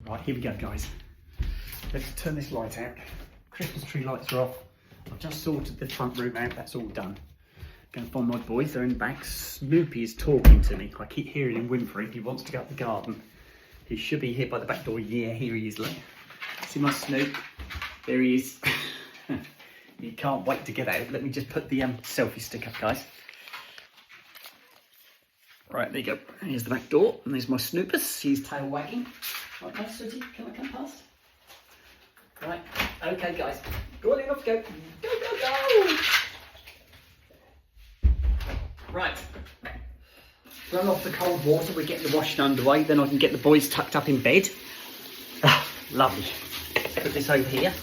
Right, here we go, guys. Let's turn this light out. Christmas tree lights are off. I've just sorted the front room out, that's all done. Going to find my boys, they're in the back. Snoopy is talking to me. I keep hearing him whimpering. He wants to go up the garden. He should be here by the back door. Yeah, here he is, look. See my Snoop? There he is. He can't wait to get out. Let me just put the selfie stick up, guys. Right, there you go. Here's the back door, and there's my Snoopers. See his tail wagging. Right, nice, Sooty. Can I come past? Right, okay, guys. Go on in, let's go. Go, go, go! Right. Run off the cold water. We're getting the washing underway. Then I can get the boys tucked up in bed. Ah, lovely. Let's put this over here.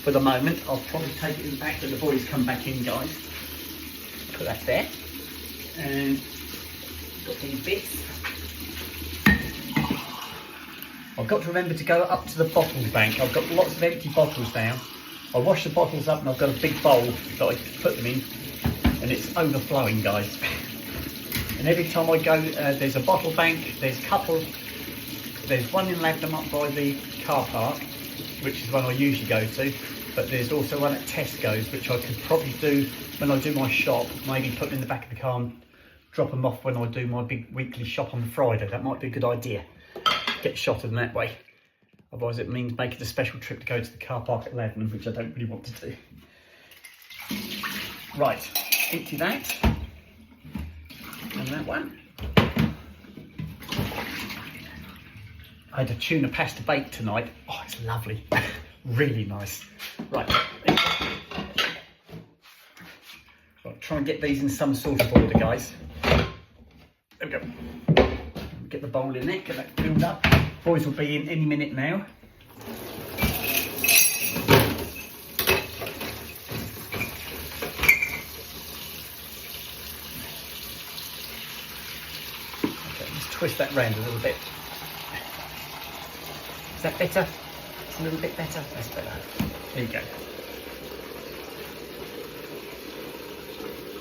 For the moment, I'll probably take it in the back when the boys come back in, guys. Put that there. And got these bits. I've got to remember to go up to the bottles bank. I've got lots of empty bottles now. I wash the bottles up and I've got a big bowl that I put them in, and it's overflowing, guys. And every time I go, there's a bottle bank. There's one in Lavendham up by the car park, which is one I usually go to, but there's also one at Tesco's, which I could probably do when I do my shop, maybe put them in the back of the car and drop them off when I do my big weekly shop on Friday. That might be a good idea. Get a shot of them that way. Otherwise it means making a special trip to go to the car park at Lavendham, which I don't really want to do. Right, empty that. And that one. I had a tuna pasta bake tonight. Oh, it's lovely. Really nice. Right. Right, try and get these in some sort of order, guys. There we go. Get the bowl in there, get that filled up. Boys will be in any minute now. Okay, let's twist that round a little bit. Is that better? It's a little bit better. That's better. There you go.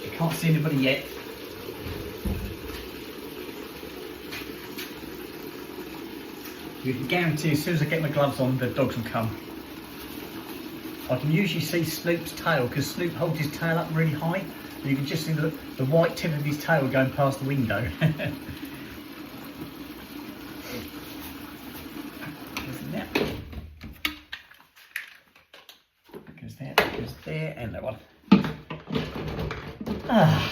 You can't see anybody yet. You can guarantee as soon as I get my gloves on, the dogs will come. I can usually see Snoop's tail because Snoop holds his tail up really high. And you can just see the white tip of his tail going past the window. Goes there, and that one. Ah.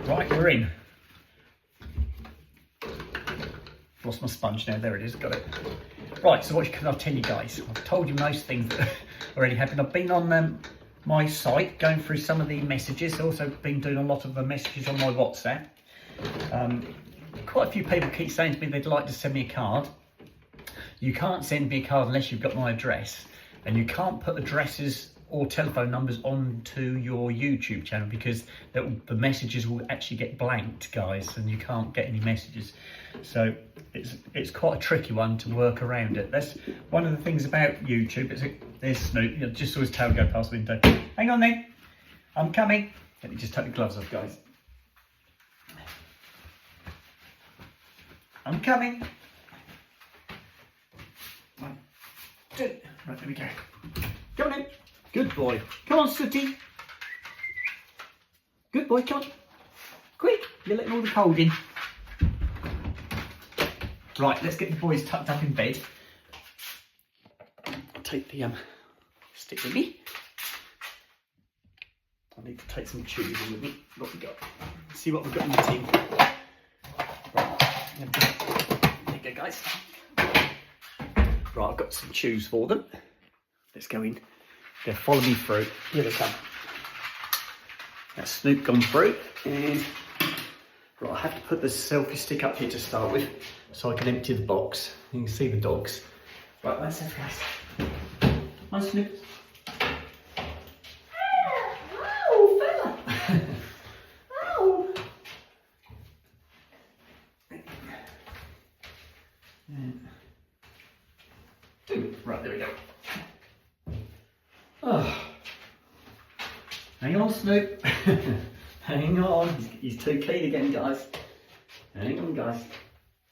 Right, we're in. Lost my sponge now, there it is, got it. Right, so what can I tell you guys? I've told you most things that already happened. I've been on my site, going through some of the messages. I've also been doing a lot of the messages on my WhatsApp. Quite a few people keep saying to me they'd like to send me a card. You can't send me a card unless you've got my address, and you can't put addresses or telephone numbers onto your YouTube channel because the messages will actually get blanked, guys, and you can't get any messages. So it's quite a tricky one to work around it. That's one of the things about YouTube. There's Snoop. You just saw his tail go past the window. Hang on then, I'm coming. Let me just take the gloves off, guys. I'm coming. One, two. Right, there we go. Come on in. Good boy. Come on, Sooty. Good boy, come on. Quick, you're letting all the cold in. Right, let's get the boys tucked up in bed. I'll take the stick with me. I need to take some chews in with me. What we got? Let's see what we've got in the tin. Right, there you go, guys. Right, I've got some chews for them. Let's go in. They'll follow me through. Here they come. That's Snoop gone through. And right, I have to put the selfie stick up here to start with so I can empty the box. You can see the dogs. Right, that's it, guys. Hi, Snoop. Oh, fella. Oh. Right, there we go. Oh. Hang on, Snoop. Hang on. He's too keen again, guys. Hang on, guys.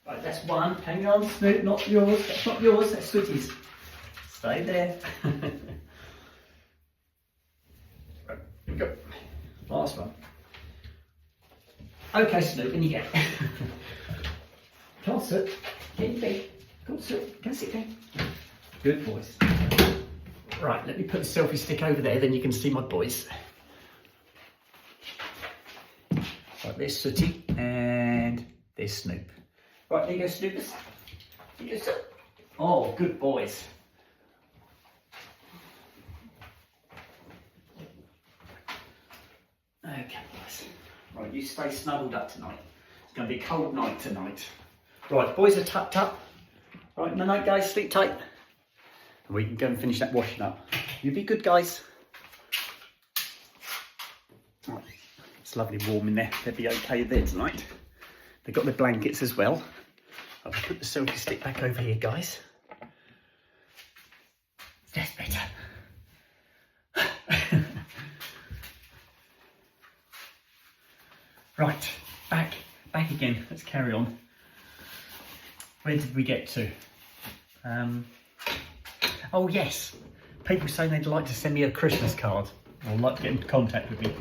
Right, that's one. Hang on, Snoop, not yours. That's not yours, that's Sweetie's. Stay there. Right, here we go. Last one. Okay, Snoop, in you go. Come on, sit. Get your feet. Come on, sit. Go sit down. Good boys. Right, let me put the selfie stick over there, then you can see my boys. Right, there's Sooty and there's Snoop. Right, there you go, Snoopers. There you go, Snoop. Oh, good boys. Okay, boys. Right, you stay snuggled up tonight. It's going to be a cold night tonight. Right, boys are tucked up. Right, in the night, guys, sleep tight. And we can go and finish that washing up. You be good, guys. Right, it's lovely warm in there. They'll be okay there tonight. They've got their blankets as well. I'll put the selfie stick back over here, guys. That's better. Right, back again. Let's carry on. Where did we get to? Oh yes, people saying they'd like to send me a Christmas card or like to get into contact with me.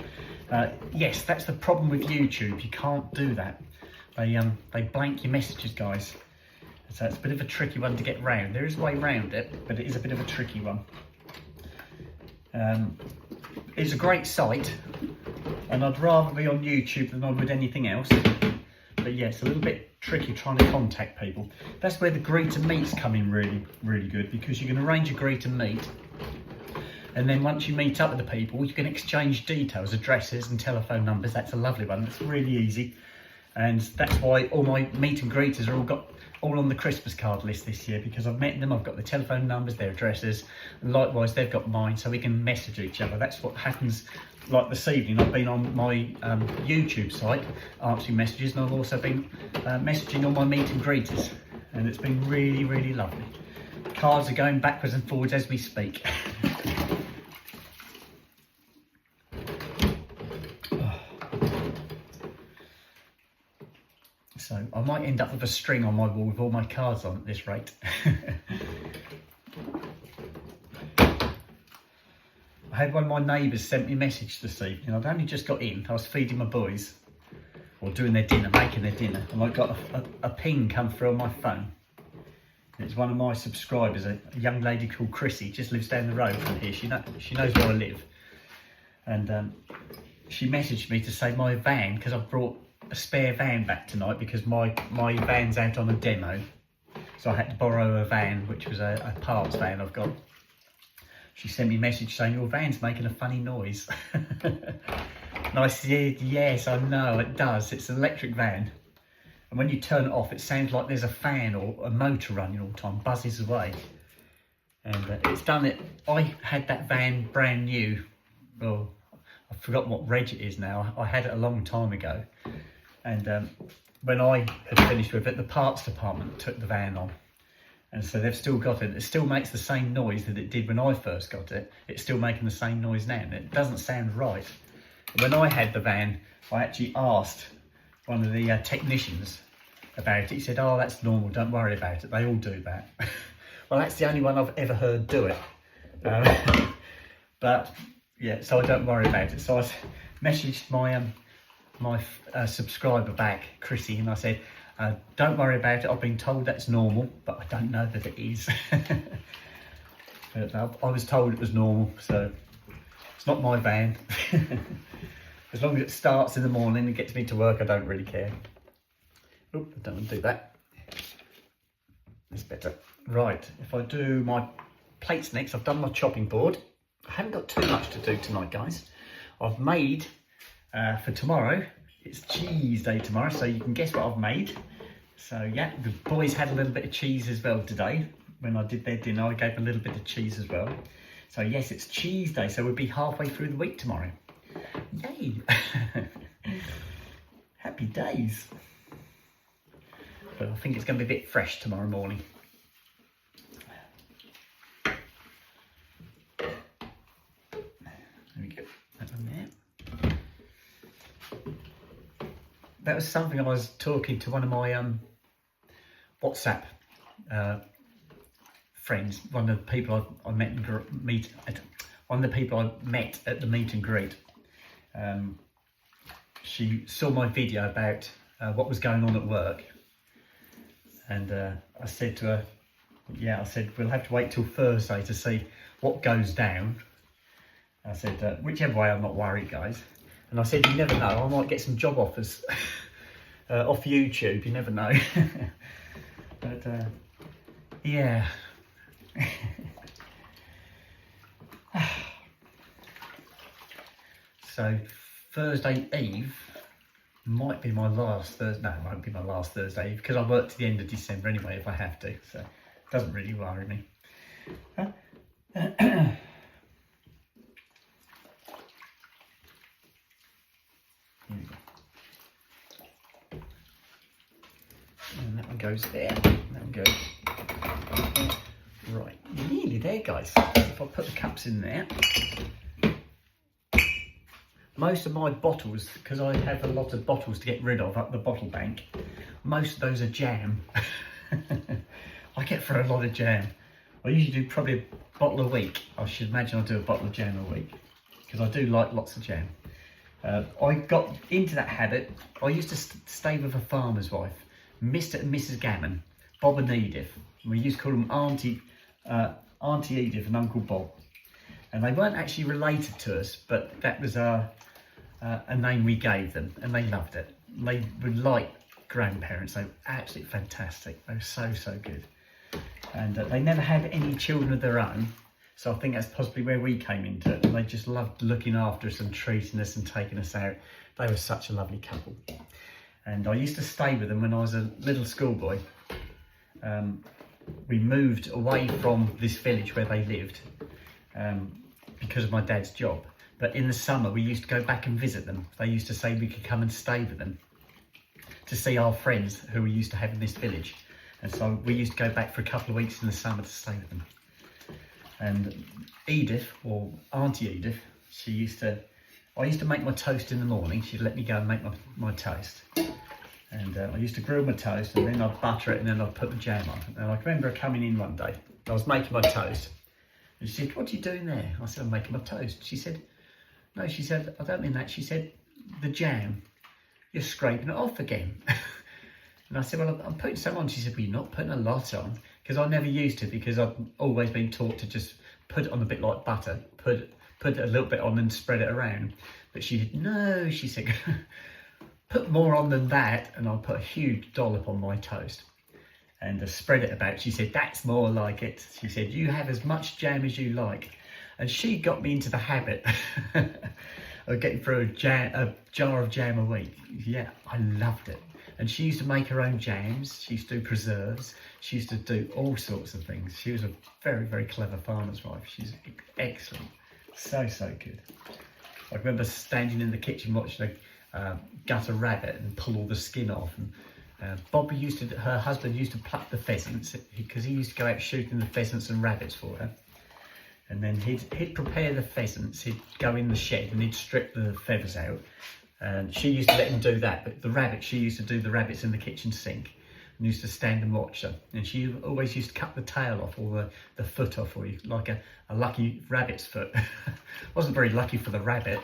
Yes, that's the problem with YouTube. You can't do that. They blank your messages, guys. So it's a bit of a tricky one to get round. There is a way round it, but it is a bit of a tricky one. It's a great site, and I'd rather be on YouTube than I would anything else. But yeah, it's a little bit tricky trying to contact people. That's where the greet and meets come in really good, because you can arrange a greet and meet. And then once you meet up with the people, you can exchange details, addresses and telephone numbers. That's a lovely one. It's really easy. And that's why all my meet and greeters are all on the Christmas card list this year, because I've met them, I've got their telephone numbers, their addresses, and likewise they've got mine, so we can message each other. That's what happens. Like this evening, I've been on my YouTube site answering messages, and I've also been messaging all my meet and greeters, and it's been really lovely. Cards are going backwards and forwards as we speak. So I might end up with a string on my wall with all my cards on at this rate. I had one of my neighbours sent me a message this evening. I'd only just got in. I was feeding my boys, or doing their dinner, making their dinner, and I got a ping come through on my phone. And it's one of my subscribers, a young lady called Chrissy, just lives down the road from here. She knows where I live, and she messaged me to say my van, because I've brought a spare van back tonight because my van's out on a demo, so I had to borrow a van, which was a parts van I've got. She sent me a message saying your van's making a funny noise. And I said, yes, I know it does. It's an electric van, and when you turn it off, it sounds like there's a fan or a motor running all the time, buzzes away. And it's done it. I had that van brand new. Well, I've forgotten what reg it is now. I had it a long time ago. And when I had finished with it, the parts department took the van on. And so they've still got it. It still makes the same noise that it did when I first got it. It's still making the same noise now. And it doesn't sound right. When I had the van, I actually asked one of the technicians about it. He said, oh, that's normal. Don't worry about it. They all do that. Well, that's the only one I've ever heard do it. But yeah, so I don't worry about it. So I messaged my subscriber back, Chrissy, and I said, don't worry about it. I've been told that's normal, but I don't know that it is. But I was told it was normal, so it's not my van. As long as it starts in the morning and gets me to work, I don't really care. Oop, I don't want to do that. That's better. Right, if I do my plates next, I've done my chopping board. I haven't got too much to do tonight, guys. I've made, for tomorrow, it's cheese day tomorrow, so you can guess what I've made. So yeah, the boys had a little bit of cheese as well today. When I did their dinner, I gave them a little bit of cheese as well. So yes, it's cheese day, so we'll be halfway through the week tomorrow. Yay! Happy days. But I think it's going to be a bit fresh tomorrow morning. There we go, that one there. that was something I was talking to one of my WhatsApp friends, one of the people I met one of the people I met at the meet and greet. She saw my video about what was going on at work, and I said to her, yeah, I said, we'll have to wait till Thursday to see what goes down. I said, whichever way, I'm not worried, guys. And I said, you never know, I might get some job offers off YouTube, you never know. But yeah. So Thursday Eve might be my last Thursday. No, it won't be my last Thursday Eve, because I work to the end of December anyway if I have to, so it doesn't really worry me. And that one goes there, that one goes there. Right, nearly there, guys. If I put the cups in there, most of my bottles, because I have a lot of bottles to get rid of up the bottle bank, most of those are jam. I get through a lot of jam. I usually do probably a bottle a week. I should imagine I do a bottle of jam a week, because I do like lots of jam. I got into that habit. I used to stay with a farmer's wife, Mr. and Mrs. Gammon, Bob and Edith. We used to call them Auntie Edith and Uncle Bob. And they weren't actually related to us, but that was a name we gave them, and they loved it. They were like grandparents. They were absolutely fantastic. They were so good. And they never had any children of their own, so I think that's possibly where we came into it. They just loved looking after us and treating us and taking us out. They were such a lovely couple. And I used to stay with them when I was a little schoolboy. We moved away from this village where they lived because of my dad's job. But in the summer, we used to go back and visit them. They used to say we could come and stay with them to see our friends who we used to have in this village. And so we used to go back for a couple of weeks in the summer to stay with them. And Edith, or Auntie Edith, I used to make my toast in the morning. She'd let me go and make my toast. And I used to grill my toast, and then I'd butter it, and then I'd put the jam on. And I remember her coming in one day. I was making my toast. And she said, "What are you doing there?" I said, "I'm making my toast." She said, "No," she said, "I don't mean that." She said, "The jam, you're scraping it off again." And I said, "Well, I'm putting some on." She said, "Well, you're not putting a lot on." Because I never used to, because I've always been taught to just put it on a bit like butter, put it a little bit on and spread it around. But she said, "No," she said, "put more on than that," and I'll put a huge dollop on my toast and spread it about. She said, "That's more like it." She said, "You have as much jam as you like." And she got me into the habit of getting through a jar of jam a week. Yeah, I loved it. And she used to make her own jams. She used to do preserves. She used to do all sorts of things. She was a very clever farmer's wife. She's excellent. So good. I remember standing in the kitchen watching her gut a rabbit and pull all the skin off. And her husband used to pluck the pheasants, because he used to go out shooting the pheasants and rabbits for her. And then he'd prepare the pheasants. He'd go in the shed and he'd strip the feathers out. And she used to let him do that, but the rabbit, she used to do the rabbits in the kitchen sink and used to stand and watch her. And she always used to cut the tail off, or the foot off, or like a lucky rabbit's foot. Wasn't very lucky for the rabbit.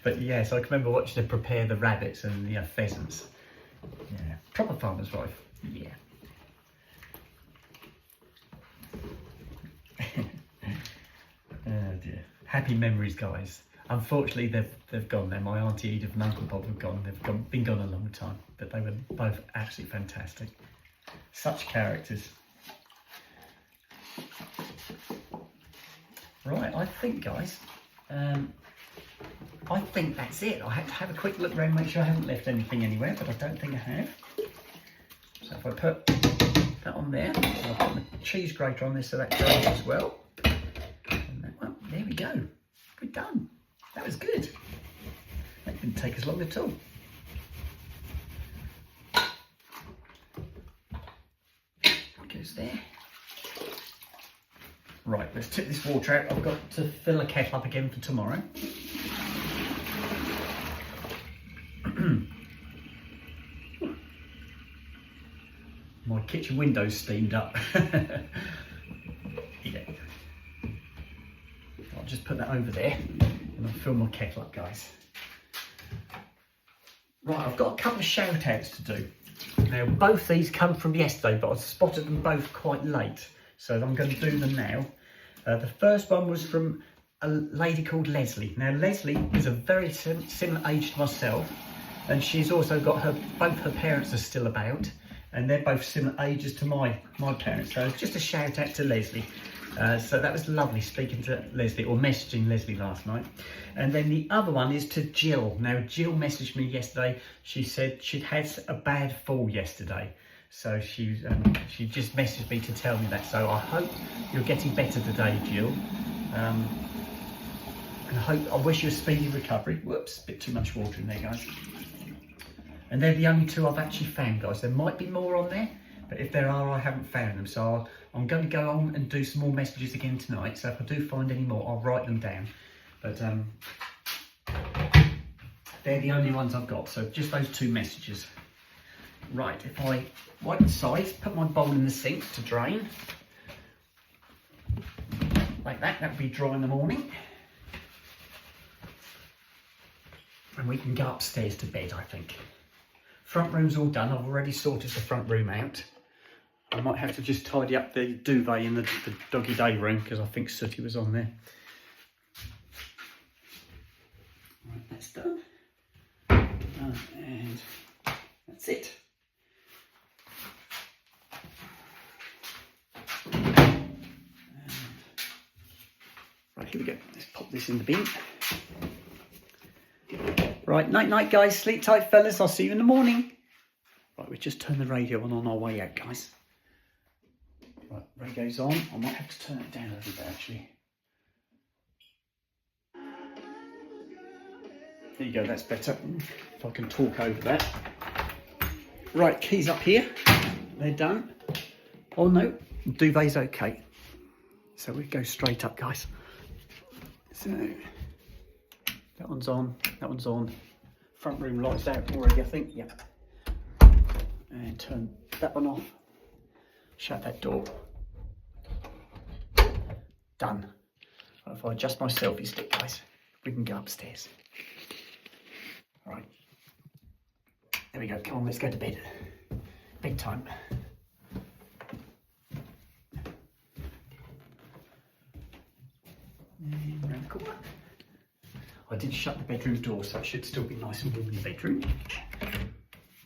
But yeah, so I can remember watching her prepare the rabbits and the pheasants. Yeah, proper farmer's wife. Yeah. Oh dear. Happy memories, guys. Unfortunately, they've gone now. My Auntie Edith and Uncle Bob have gone. Been gone a long time, but they were both absolutely fantastic. Such characters. Right, I think, guys, I think that's it. I had to have a quick look around, make sure I haven't left anything anywhere, but I don't think I have. So if I put that on there, I'll put the cheese grater on this so that goes as well. And that one, there we go. We're done. That was good. That didn't take us long at all. Goes there. Right, let's tip this water out. I've got to fill a kettle up again for tomorrow. my kitchen window's steamed up. Yeah. I'll just put that over there and I'll fill my kettle up, guys. Right, I've got a couple of shout outs to do. Now, both these come from yesterday, but I spotted them both quite late, so I'm going to do them now. The first one was from a lady called Leslie. Now, Leslie is a very similar age to myself, and she's also got both her parents are still about, and they're both similar ages to my parents. So just a shout out to Leslie. So that was lovely speaking to Leslie, or messaging Leslie last night. And then the other one is to Jill. Now, Jill messaged me yesterday. She said she'd had a bad fall yesterday. So she just messaged me to tell me that. So I hope you're getting better today, Jill. And I wish you a speedy recovery. Whoops, a bit too much water in there, guys. And they're the only two I've actually found, guys. There might be more on there, but if there are, I haven't found them. So I'm going to go on and do some more messages again tonight. So if I do find any more, I'll write them down. But they're the only ones I've got. So just those two messages. Right, if I wipe the sides, put my bowl in the sink to drain. Like that, that'll be dry in the morning. And we can go upstairs to bed, I think. Front room's all done. I've already sorted the front room out. I might have to just tidy up the duvet in the doggy day room because I think Sooty was on there. Right, that's done. And that's it. Right, here we go. Let's pop this in the bin. Right, night night guys, sleep tight fellas, I'll see you in the morning. Right, we just turned the radio on our way out, guys. Right, radio's on. I might have to turn it down a little bit actually. There you go, that's better. If I can talk over that. Right, keys up here. They're done. Oh no, duvet's okay. So we go straight up, guys. So that one's on, that one's on. Front room lights out already, I think, yeah. And turn that one off. Shut that door. Done. Right, if I adjust my selfie stick, guys, we can go upstairs. All right. There we go, come on, let's go to bed. Bedtime. And around the corner. I did shut the bedroom door, so it should still be nice and warm in the bedroom.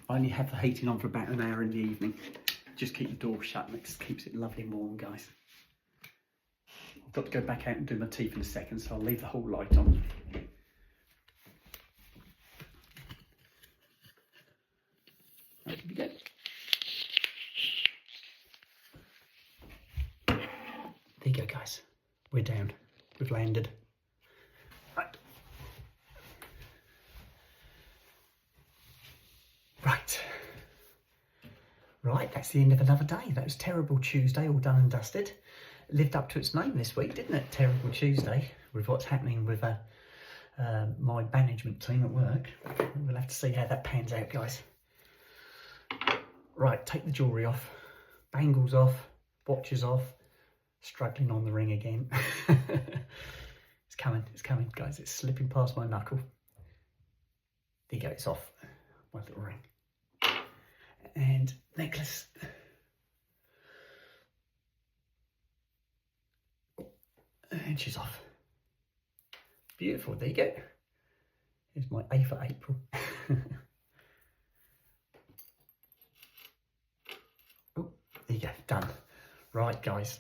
I only have the heating on for about an hour in the evening. Just keep the door shut and it just keeps it lovely and warm, guys. I've got to go back out and do my teeth in a second, so I'll leave the whole light on. Right, here we go. There you go, guys. We're down. We've landed. Right. Right, that's the end of another day. That was Terrible Tuesday, all done and dusted. It lived up to its name this week, didn't it? Terrible Tuesday, with what's happening with my management team at work. We'll have to see how that pans out, guys. Right, take the jewellery off, bangles off, watches off, struggling on the ring again. It's coming, guys. It's slipping past my knuckle. There you go, it's off. My little ring. And necklace. And she's off. Beautiful, there you go. Here's my A for April. Oh, there you go, done. Right, guys,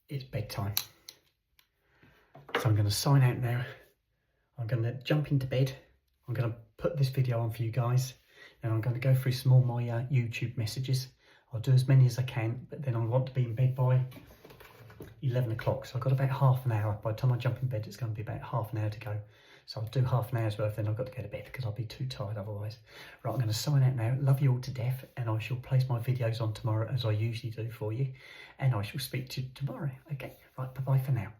it's bedtime. So I'm going to sign out now. I'm going to jump into bed. I'm going to put this video on for you guys. And I'm going to go through some more my YouTube messages. I'll do as many as I can, but then I want to be in bed by 11 o'clock. So I've got about half an hour. By the time I jump in bed, it's going to be about half an hour to go. So I'll do half an hour's worth, then I've got to go to bed because I'll be too tired otherwise. Right, I'm going to sign out now. Love you all to death, and I shall place my videos on tomorrow as I usually do for you. And I shall speak to you tomorrow. Okay, right, bye-bye for now.